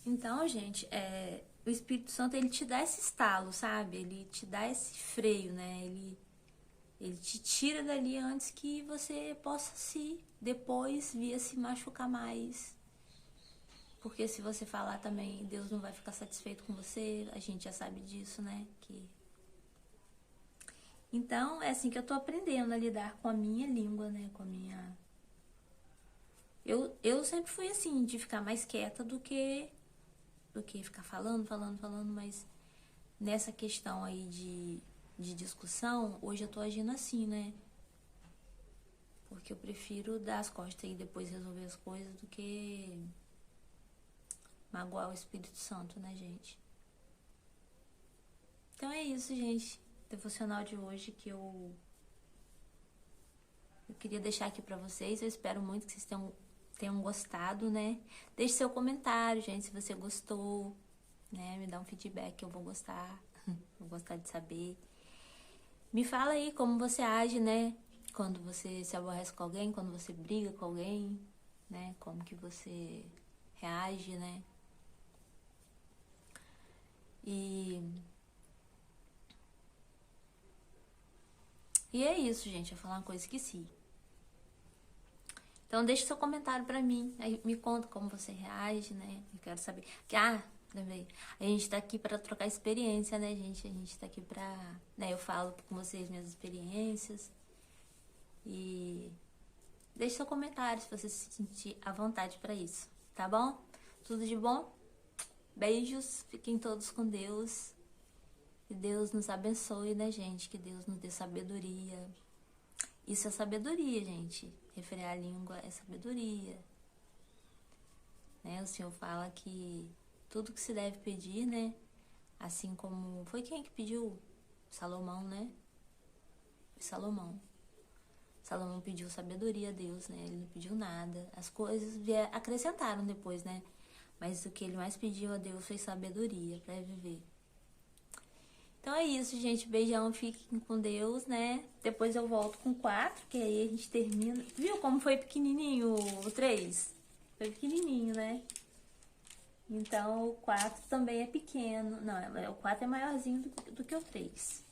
Então, gente, o Espírito Santo, ele te dá esse estalo, sabe? Ele te dá esse freio, né? Ele te tira dali antes que você possa depois vir a se machucar mais. Porque se você falar também, Deus não vai ficar satisfeito com você, a gente já sabe disso, né? Então, é assim que eu tô aprendendo a lidar com a minha língua, né? Com a minha... Eu sempre fui assim, de ficar mais quieta do que ficar falando, mas nessa questão aí de discussão, hoje eu tô agindo assim, né? Porque eu prefiro dar as costas e depois resolver as coisas do que magoar o Espírito Santo, né, gente? Então é isso, gente. Devocional de hoje que eu queria deixar aqui pra vocês. Eu espero muito que vocês tenham gostado, né? Deixe seu comentário, gente, se você gostou, né? Me dá um feedback, eu vou gostar. Vou gostar de saber. Me fala aí como você age, né? Quando você se aborrece com alguém, quando você briga com alguém, né? Como que você reage, né? E é isso, gente. Eu ia falar uma coisa, esqueci. Então deixe seu comentário pra mim. Aí me conta como você reage, né? Eu quero saber. Lembrei. A gente tá aqui pra trocar experiência, né, gente? A gente tá aqui pra... né, eu falo com vocês minhas experiências. E deixe seu comentário se você se sentir à vontade pra isso, tá bom? Tudo de bom? Beijos. Fiquem todos com Deus. Que Deus nos abençoe, né, gente? Que Deus nos dê sabedoria. Isso é sabedoria, gente. Refrear a língua é sabedoria. Né? O Senhor fala que tudo que se deve pedir, né? Assim como... Foi quem que pediu? Salomão, né? Foi Salomão. Salomão pediu sabedoria a Deus, né? Ele não pediu nada. As coisas acrescentaram depois, né? Mas o que ele mais pediu a Deus foi sabedoria para viver. Então é isso, gente. Beijão, fiquem com Deus, né? Depois eu volto com 4, que aí a gente termina. Viu como foi pequenininho o 3? Foi pequenininho, né? Então o 4 também é pequeno. Não, o 4 é maiorzinho do que o 3.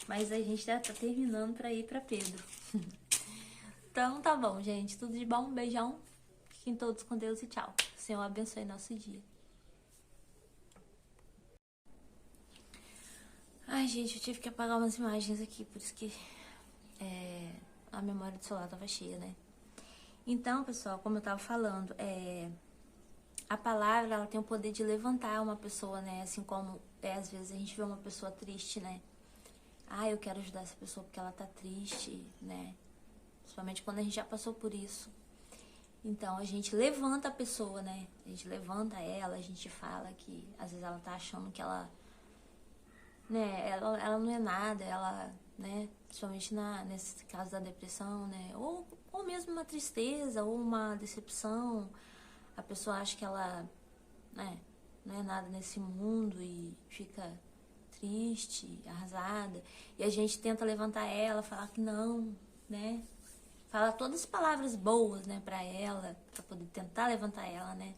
Mas a gente já tá terminando pra ir pra Pedro. Então tá bom, gente. Tudo de bom. Beijão. Fiquem todos com Deus e tchau. O Senhor abençoe nosso dia. Ai, gente, eu tive que apagar umas imagens aqui, por isso que a memória do celular tava cheia, né? Então, pessoal, como eu tava falando, a palavra, ela tem o poder de levantar uma pessoa, né? Assim como, às vezes, a gente vê uma pessoa triste, né? Ah, eu quero ajudar essa pessoa porque ela tá triste, né? Principalmente quando a gente já passou por isso. Então, a gente levanta a pessoa, né? A gente levanta ela, a gente fala que, às vezes, ela tá achando que ela... né, ela não é nada, ela, né, principalmente nesse caso da depressão, né, ou mesmo uma tristeza, ou uma decepção, a pessoa acha que ela, né, não é nada nesse mundo e fica triste, arrasada, e a gente tenta levantar ela, falar que não, né, falar todas as palavras boas, né, pra ela, pra poder tentar levantar ela, né.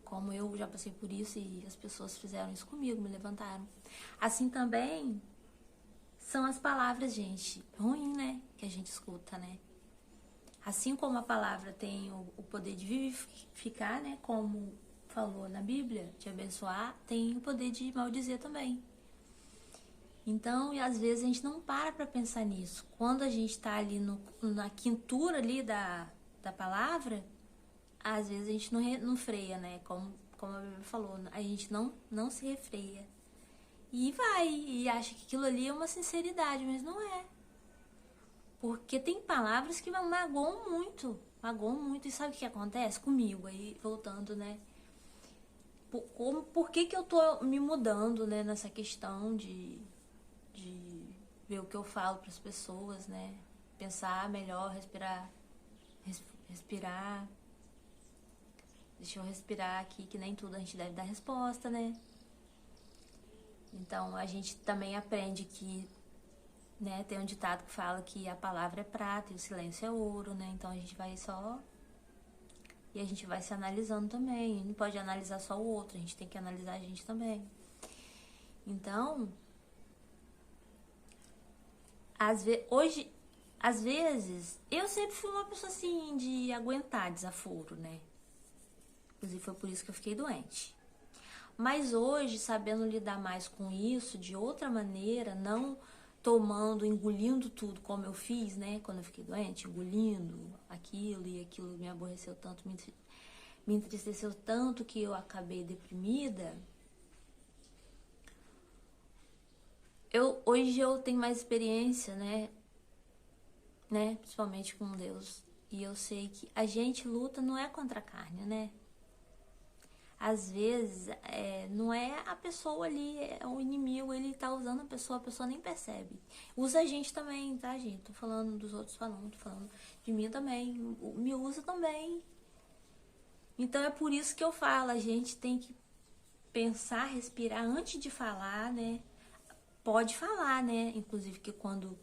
Como eu já passei por isso e as pessoas fizeram isso comigo, me levantaram. Assim também são as palavras, gente, ruim, né? Que a gente escuta, né? Assim como a palavra tem o poder de vivificar, né? Como falou na Bíblia, de abençoar, tem o poder de maldizer também. Então, e às vezes a gente não para pra pensar nisso. Quando a gente tá ali na quintura ali da palavra, às vezes a gente não freia, né? Como a Bíblia falou, a gente não se refreia. E vai, e acha que aquilo ali é uma sinceridade, mas não é. Porque tem palavras que magoam muito. Magoam muito. E sabe o que acontece comigo? Aí, voltando, né? Por que eu tô me mudando, né? Nessa questão de ver o que eu falo pras pessoas, né? Pensar melhor, respirar. Respirar. Deixa eu respirar aqui, que nem tudo a gente deve dar resposta, né? Então, a gente também aprende que, né, tem um ditado que fala que a palavra é prata e o silêncio é ouro, né? Então, a gente vai só E a gente vai se analisando também. Não pode analisar só o outro, a gente tem que analisar a gente também. Então, às vezes, eu sempre fui uma pessoa assim, de aguentar desaforo, né? Inclusive foi por isso que eu fiquei doente. Mas hoje, sabendo lidar mais com isso, de outra maneira, não tomando, engolindo tudo como eu fiz, né? Quando eu fiquei doente, engolindo aquilo e aquilo me aborreceu tanto, me entristeceu tanto que eu acabei deprimida. Hoje eu tenho mais experiência, né? Principalmente com Deus. E eu sei que a gente luta não é contra a carne, né? Às vezes, não é a pessoa ali, é o inimigo, ele tá usando a pessoa nem percebe. Usa a gente também, tá, gente? Tô falando dos outros falando, tô falando de mim também. Me usa também. Então é por isso que eu falo, a gente tem que pensar, respirar antes de falar, né? Pode falar, né? Inclusive que quando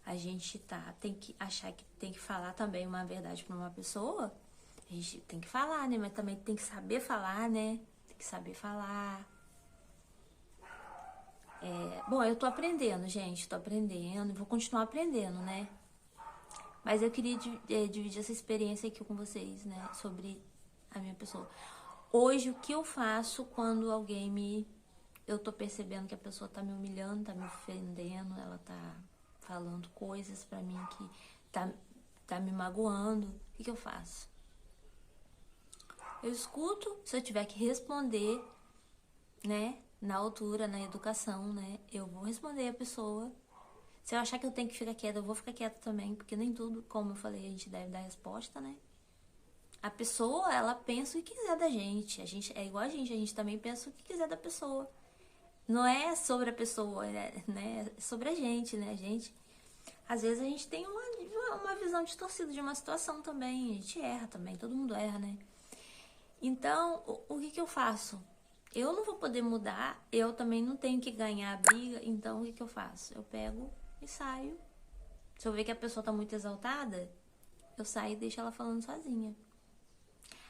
a gente tem que achar que tem que falar também uma verdade para uma pessoa, a gente tem que falar, né? Mas também tem que saber falar, né? Tem que saber falar. Bom, eu tô aprendendo, gente. Tô aprendendo. Vou continuar aprendendo, né? Mas eu queria dividir essa experiência aqui com vocês, né? Sobre a minha pessoa. Hoje, o que eu faço quando eu tô percebendo que a pessoa tá me humilhando, tá me ofendendo, ela tá falando coisas pra mim que tá me magoando. O que eu faço? Eu escuto, se eu tiver que responder, né, na altura, na educação, né, eu vou responder a pessoa. Se eu achar que eu tenho que ficar quieta, eu vou ficar quieta também, porque nem tudo, como eu falei, a gente deve dar resposta, né. A pessoa, ela pensa o que quiser da gente. A gente é igual a gente também pensa o que quiser da pessoa. Não é sobre a pessoa, né, é sobre a gente, né, às vezes a gente tem uma visão distorcida de uma situação também, a gente erra também, todo mundo erra, né. Então, o que eu faço? Eu não vou poder mudar, eu também não tenho que ganhar a briga, então o que eu faço? Eu pego e saio. Se eu ver que a pessoa tá muito exaltada, eu saio e deixo ela falando sozinha.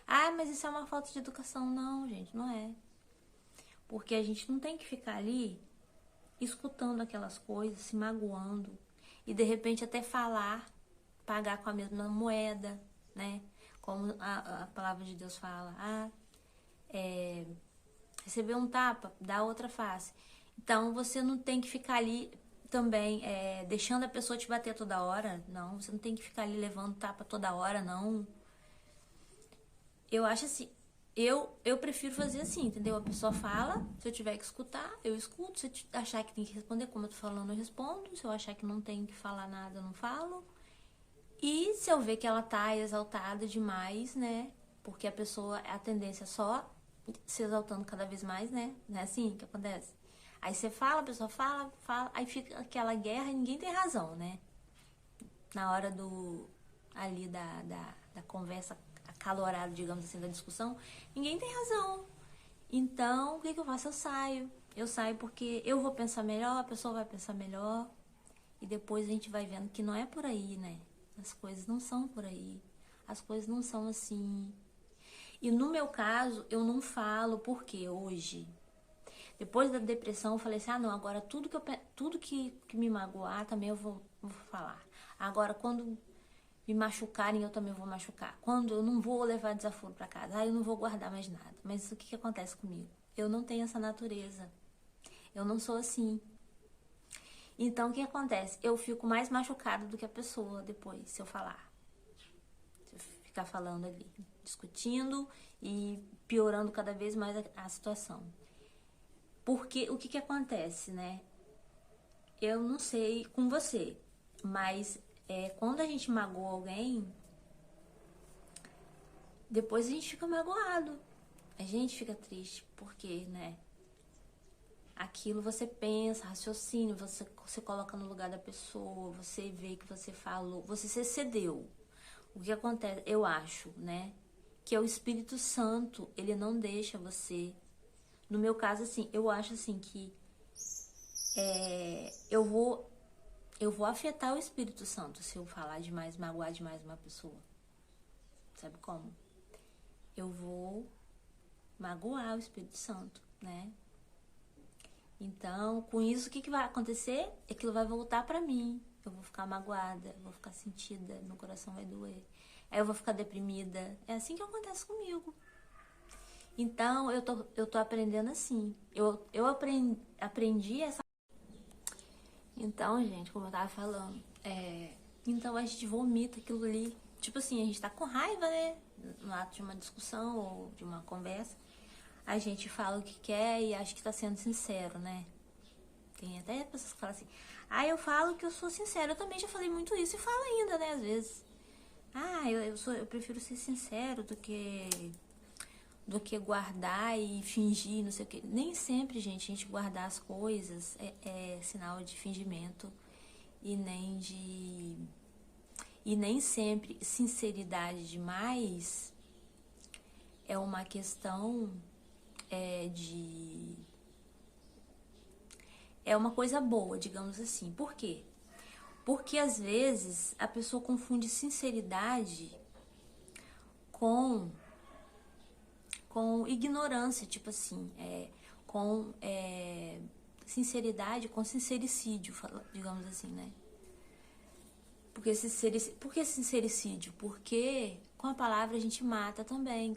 Ah, mas isso é uma falta de educação. Não, gente, não é. Porque a gente não tem que ficar ali escutando aquelas coisas, se magoando e de repente até pagar com a mesma moeda, né? Como a palavra de Deus fala, receber um tapa, dá outra face. Então, você não tem que ficar ali também deixando a pessoa te bater toda hora, não. Você não tem que ficar ali levando tapa toda hora, não. Eu acho assim, eu prefiro fazer assim, entendeu? A pessoa fala, se eu tiver que escutar, eu escuto. Se eu achar que tem que responder, como eu tô falando, eu respondo. Se eu achar que não tem que falar nada, eu não falo. E se eu ver que ela tá exaltada demais, né? Porque a tendência é só se exaltando cada vez mais, né? Não é assim que acontece? Aí você fala, a pessoa fala, aí fica aquela guerra e ninguém tem razão, né? Na hora ali da conversa acalorada, digamos assim, da discussão, ninguém tem razão. Então, o que eu faço? Eu saio. Eu saio porque eu vou pensar melhor, a pessoa vai pensar melhor. E depois a gente vai vendo que não é por aí, né? As coisas não são por aí. As coisas não são assim. E no meu caso, eu não falo porque hoje, depois da depressão, eu falei assim, não, agora tudo que me magoar também eu vou falar. Agora, quando me machucarem, eu também vou machucar. Quando eu não vou levar desaforo pra casa, eu não vou guardar mais nada. Mas o que acontece comigo? Eu não tenho essa natureza. Eu não sou assim. Então, o que acontece? Eu fico mais machucada do que a pessoa depois, se eu falar. Se eu ficar falando ali, discutindo e piorando cada vez mais a situação. Porque o que acontece, né? Eu não sei com você, mas quando a gente magoa alguém, depois a gente fica magoado. A gente fica triste, porque, né? Aquilo você pensa, raciocínio, você coloca no lugar da pessoa, você vê que você falou, você se excedeu. O que acontece, eu acho, né? Que é o Espírito Santo, ele não deixa você. No meu caso, assim, eu acho assim que eu vou afetar o Espírito Santo se eu falar demais, magoar demais uma pessoa. Sabe como? eu vou magoar o Espírito Santo, né? Então, com isso, o que vai acontecer? Aquilo vai voltar pra mim. Eu vou ficar magoada, vou ficar sentida, meu coração vai doer. Aí eu vou ficar deprimida. É assim que acontece comigo. Então, eu tô aprendendo assim. Eu aprendi essa... Então, gente, como eu tava falando, então a gente vomita aquilo ali. Tipo assim, a gente tá com raiva, né? No ato de uma discussão ou de uma conversa. A gente fala o que quer e acha que tá sendo sincero, né? Tem até pessoas que falam assim, eu falo que eu sou sincero. Eu também já falei muito isso e falo ainda, né, às vezes. Eu prefiro ser sincero do que guardar e fingir, não sei o quê. Nem sempre, gente, a gente guardar as coisas é sinal de fingimento e nem sempre sinceridade demais é uma questão é uma coisa boa, digamos assim. Por quê? Porque às vezes a pessoa confunde sinceridade com ignorância, tipo assim, sinceridade com sincericídio, digamos assim, né? Por que sincericídio? Porque com a palavra a gente mata também,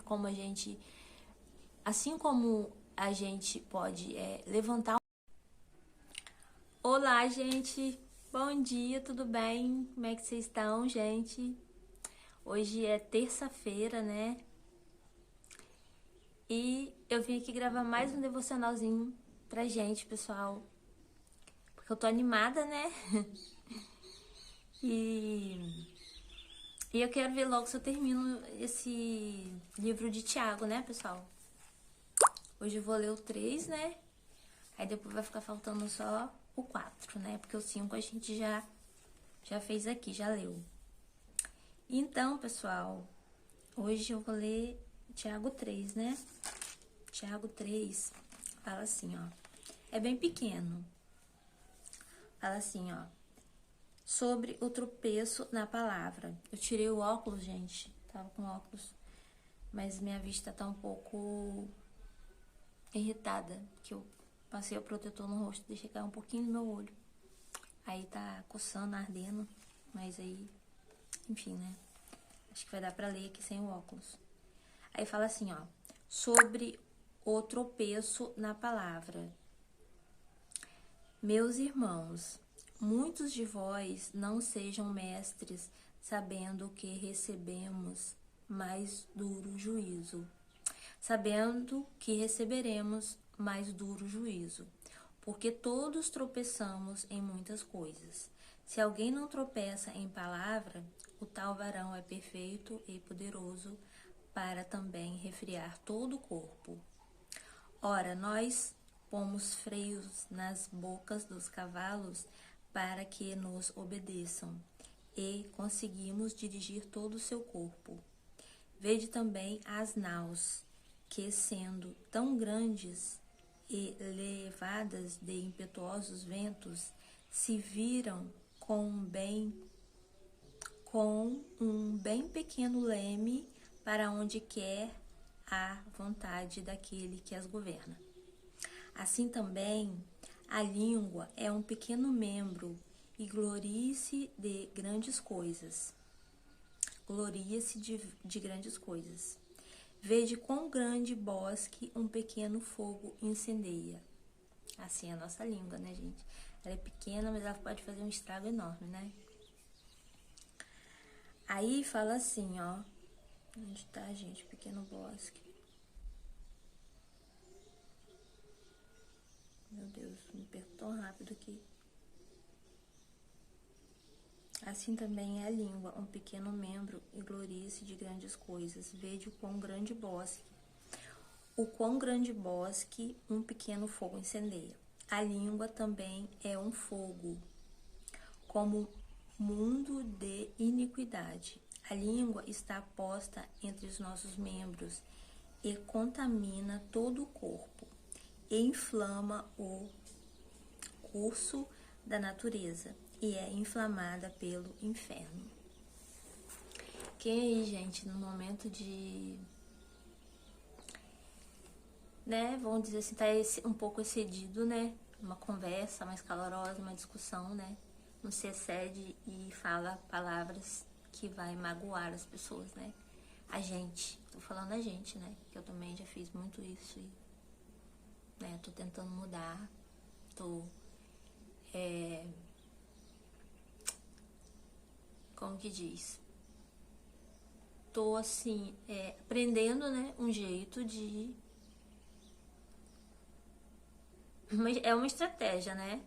assim como a gente pode levantar. Olá, gente! Bom dia, tudo bem? Como é que vocês estão, gente? Hoje é terça-feira, né? E eu vim aqui gravar mais um devocionalzinho pra gente, pessoal. Porque eu tô animada, né? E eu quero ver logo se eu termino esse livro de Tiago, né, pessoal? Hoje eu vou ler o 3, né? Aí depois vai ficar faltando só o 4, né? Porque o 5 a gente já fez aqui, já leu. Então, pessoal, hoje eu vou ler Tiago 3, né? Tiago 3 fala assim, ó. É bem pequeno. Fala assim, ó. Sobre o tropeço na palavra. Eu tirei o óculos, gente. Tava com óculos. Mas minha vista tá um pouco irritada. Que eu passei o protetor no rosto, deixei cair um pouquinho no meu olho. Aí tá coçando, ardendo. Mas aí, enfim, né? Acho que vai dar pra ler aqui sem o óculos. Aí fala assim, ó. Sobre o tropeço na palavra. Meus irmãos, muitos de vós não sejam mestres, sabendo que recebemos mais duro juízo. Sabendo que receberemos mais duro juízo. Porque todos tropeçamos em muitas coisas. Se alguém não tropeça em palavra, o tal varão é perfeito e poderoso para também refriar todo o corpo. Ora, nós pomos freios nas bocas dos cavalos para que nos obedeçam, e conseguimos dirigir todo o seu corpo. Vede também as naus, que sendo tão grandes e levadas de impetuosos ventos, se viram com um bem pequeno leme para onde quer a vontade daquele que as governa. Assim também, a língua é um pequeno membro e gloria-se de grandes coisas. Gloria-se de grandes coisas. Vede quão grande bosque um pequeno fogo incendeia. Assim é a nossa língua, né, gente? Ela é pequena, mas ela pode fazer um estrago enorme, né? Aí fala assim, ó. Onde tá, gente? Pequeno bosque. Meu Deus, me perco tão rápido aqui. Assim também é a língua, um pequeno membro, e gloria-se de grandes coisas. Vede o quão grande bosque. O quão grande bosque um pequeno fogo incendeia. A língua também é um fogo, como mundo de iniquidade. A língua está posta entre os nossos membros e contamina todo o corpo, e inflama o curso da natureza, e é inflamada pelo inferno. Quem aí, gente, no momento de né, vamos dizer assim, tá um pouco excedido, né? Uma conversa mais calorosa, uma discussão, né? Não se excede e fala palavras que vai magoar as pessoas, né? A gente, tô falando a gente, né? Que eu também já fiz muito isso e, né, tô tentando mudar, tô, como que diz? Tô, assim, aprendendo, né, um jeito de... É uma estratégia, né?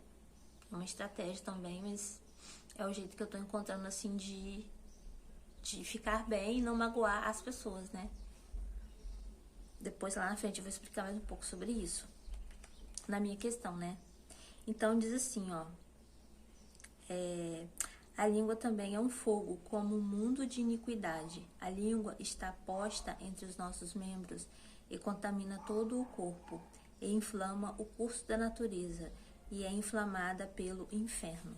É uma estratégia também, mas é o jeito que eu tô encontrando, assim, de ficar bem e não magoar as pessoas, né? Depois, lá na frente, eu vou explicar mais um pouco sobre isso, na minha questão, né? Então, diz assim, ó... A língua também é um fogo, como um mundo de iniquidade. A língua está posta entre os nossos membros e contamina todo o corpo, e inflama o curso da natureza, e é inflamada pelo inferno.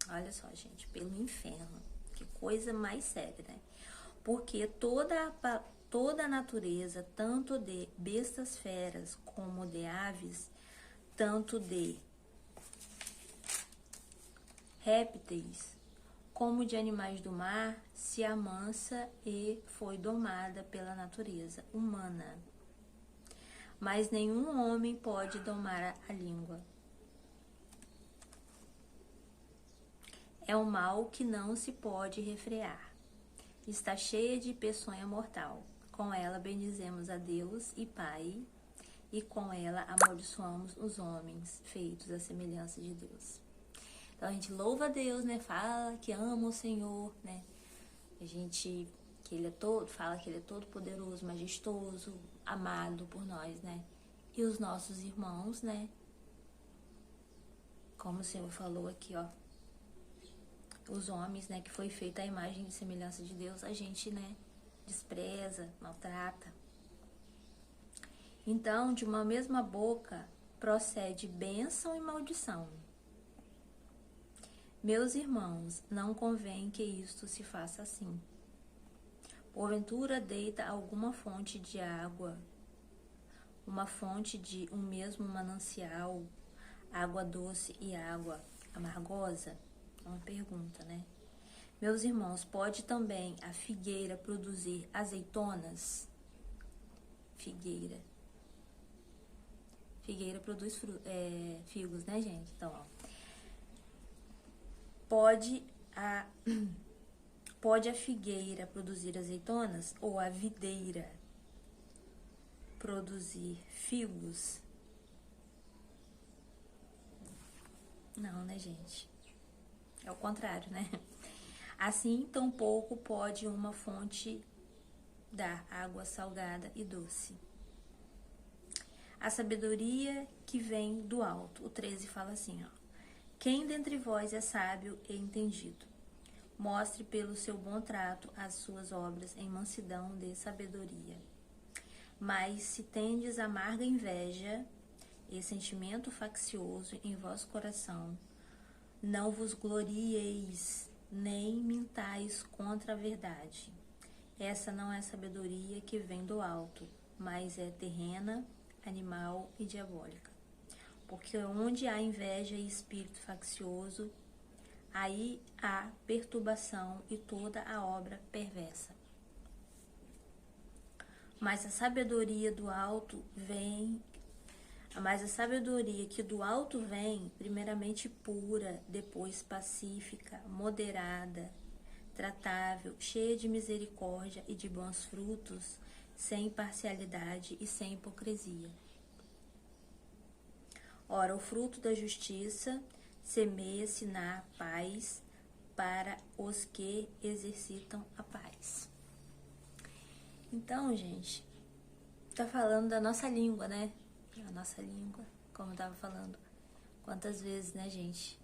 Olha só, gente, pelo inferno. Que coisa mais séria, né? Porque toda a natureza, tanto de bestas feras como de aves, tanto de répteis como de animais do mar, se amansa e foi domada pela natureza humana. Mas nenhum homem pode domar a língua. É um mal que não se pode refrear. Está cheia de peçonha mortal. Com ela bendizemos a Deus e Pai, e com ela amaldiçoamos os homens, feitos à semelhança de Deus. Então a gente louva a Deus, né? Fala que ama o Senhor, né? A gente, que Ele é todo, fala que Ele é todo poderoso, majestoso, amado por nós, né? E os nossos irmãos, né? Como o Senhor falou aqui, ó. Os homens, né? Que foi feita a imagem e semelhança de Deus, a gente, né? Despreza, maltrata. Então, de uma mesma boca procede bênção e maldição. Meus irmãos, não convém que isto se faça assim. Porventura deita alguma fonte de água, uma fonte de um mesmo manancial, água doce e água amargosa? É uma pergunta, né? Meus irmãos, pode também a figueira produzir azeitonas? Figueira produz figos, né, gente? Então, ó. Pode a figueira produzir azeitonas ou a videira produzir figos? Não, né, gente? É o contrário, né? Assim, tampouco pode uma fonte dar água salgada e doce. A sabedoria que vem do alto. O 13 fala assim, ó. Quem dentre vós é sábio e entendido? Mostre pelo seu bom trato as suas obras em mansidão de sabedoria. Mas se tendes amarga inveja e sentimento faccioso em vosso coração, não vos glorieis, nem mintais contra a verdade. Essa não é sabedoria que vem do alto, mas é terrena, animal e diabólica. Porque onde há inveja e espírito faccioso, aí há perturbação e toda a obra perversa. Mas a sabedoria que do alto vem, primeiramente pura, depois pacífica, moderada, tratável, cheia de misericórdia e de bons frutos, sem parcialidade e sem hipocrisia. Ora, o fruto da justiça semeia-se na paz para os que exercitam a paz. Então, gente, tá falando da nossa língua, né? A nossa língua, como eu tava falando. Quantas vezes, né, gente?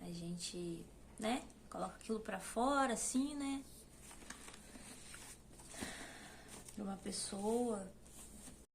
A gente, né? Coloca aquilo pra fora, assim, né? De uma pessoa...